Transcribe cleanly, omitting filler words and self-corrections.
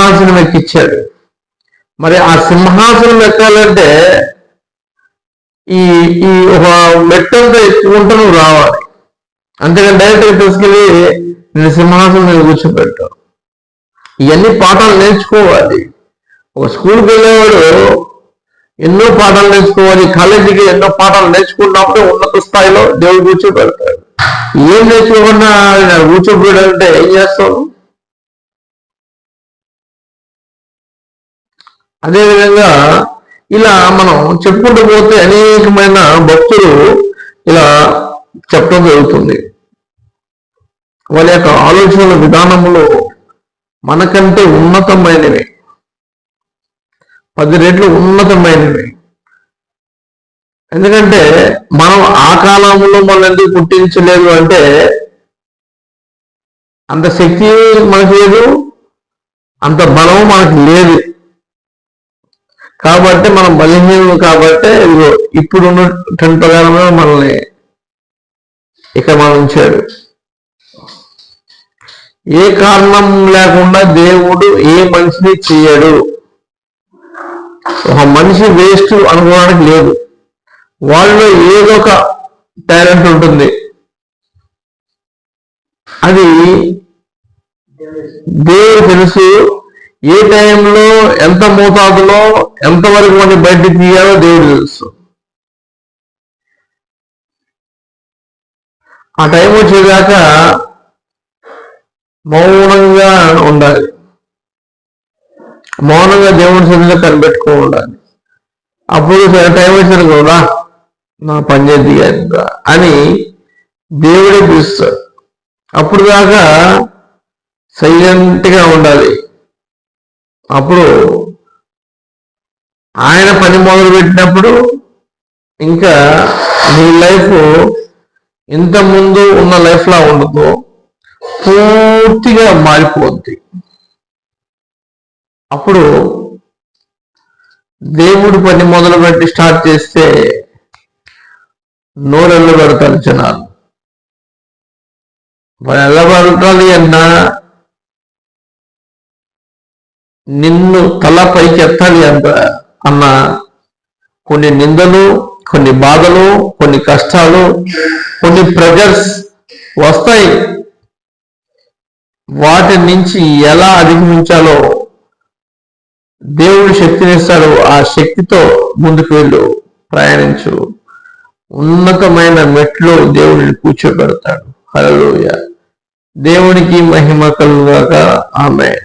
సింహాసనం ఎక్కించాడు. మరి ఆ సింహాసనం ఎక్కాలంటే ఈ ఈ ఒక మెట్టంతా ఎత్తుకుంటూ నువ్వు రావాలి. అంతేకాని డైరెక్ట్గా తీసుకెళ్ళి నేను సింహాసనం మీద కూర్చోబెట్టావు. ఇవన్నీ పాఠాలు నేర్చుకోవాలి. ఒక స్కూల్కి వెళ్ళేవాడు ఎన్నో పాఠాలు నేర్చుకోవాలి, కాలేజీకి ఎన్నో పాఠాలు నేర్చుకున్నప్పుడు ఉన్నత స్థాయిలో దేవుడు కూర్చోబెడతాడు. ఏం నేర్చుకోకుండా కూర్చోబెట్టాలంటే ఏం చేస్తావు? అదేవిధంగా ఇలా మనం చెప్పుకుంటూ పోతే అనేకమైన భక్తులు ఇలా చెప్పడం జరుగుతుంది. వాళ్ళ యొక్క ఆలోచనల విధానములు మనకంటే ఉన్నతమైనవి, 10 రెట్లు ఉన్నతమైనవి. ఎందుకంటే మనం ఆ కాలంలో మనం ఎందుకు పుట్టించలేదు అంటే అంత శక్తి మనకు లేదు, అంత బలం మనకు లేదు. కాబట్టి మనం బలహీనులు. కాబట్టి ఇప్పుడున్న ట్రెండ్ ప్రకారంగా మనల్ని ఇక మనం ఉంచాడు. ఏ కారణం లేకుండా దేవుడు ఏ మనిషిని చేయడు. ఒక మనిషి వేస్ట్ అనుకోవడానికి లేదు. వాళ్ళలో ఏదో ఒక టాలెంట్ ఉంటుంది. అది దేవుడు తెలుసు. ఏ టైంలో ఎంత మోతాదులో ఎంతవరకు మనం బయటికి తీయాలో దేవుడు తెలుసు. ఆ టైం వచ్చేదాకా మౌనంగా ఉండాలి. మౌనంగా దేవుడి సన్నిధిలో కనిపెట్టుకో ఉండాలి. అప్పుడు టైం వచ్చిన కూడా నా పని చేద్ది అని దేవుడే పిలుస్తాడు. అప్పుడు దాకా సైలెంట్గా ఉండాలి. అప్పుడు ఆయన పని మొదలు పెట్టినప్పుడు ఇంకా నీ లైఫ్ ఇంతకుముందు ఉన్న లైఫ్లా ఉండదు, పూర్తిగా మారిపోద్ది. అప్పుడు దేవుడు పని మొదలు పెట్టి స్టార్ట్ చేస్తే నోరెళ్ళు పెడతారు జనాలు. మరి ఎలా పెడతాలి అన్నా నిన్ను తల పైకి ఎత్తాలి అన్న కొన్ని నిందలు, కొన్ని బాధలు, కొన్ని కష్టాలు, కొన్ని ప్రెజర్స్ వస్తాయి. వాటి నుంచి ఎలా అధిగమించాలో దేవుడు శక్తినిస్తాడు. ఆ శక్తితో ముందుకు వెళ్ళు, ప్రయాణించు. ఉన్నతమైన మెట్లు దేవుడిని కూర్చోబెడతాడు. హల్లెలూయా. దేవునికి మహిమ కలుగుగాక. ఆమేన్.